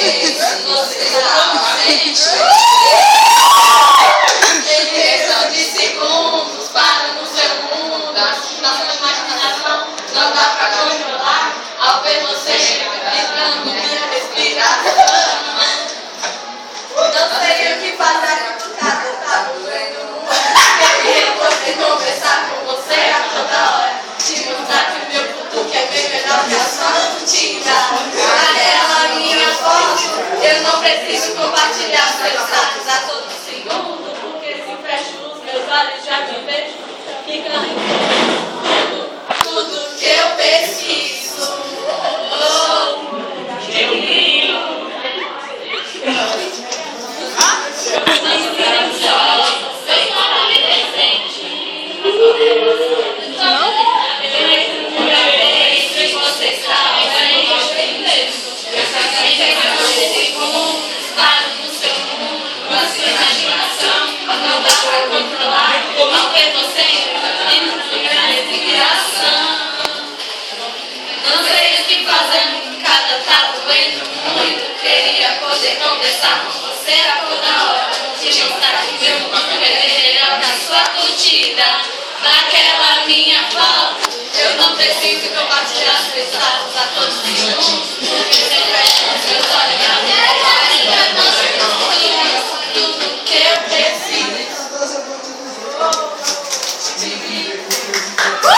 você tá presente. Questão de segundos para no seu mundo. Nossa imaginação não dá pra controlar. Ao ver você entrando minha respiração. Não sei o que fazer com tá doendo muito. Queria poder conversar com você a toda hora. Te mostrar que o meu futuro é bem melhor que a sua rotina. Aquela minha foto, eu não preciso compartilhar seus dados a todo segundo. Porque se fecho os meus olhos já te vejo. Fica tudo que eu pesquiso. Eu ligo. Poder conversar com você a toda hora. Te mostrar que meu mundo é melhor na sua curtida. Naquela minha foto, eu não preciso compartilhar seus dados a todos os segundos.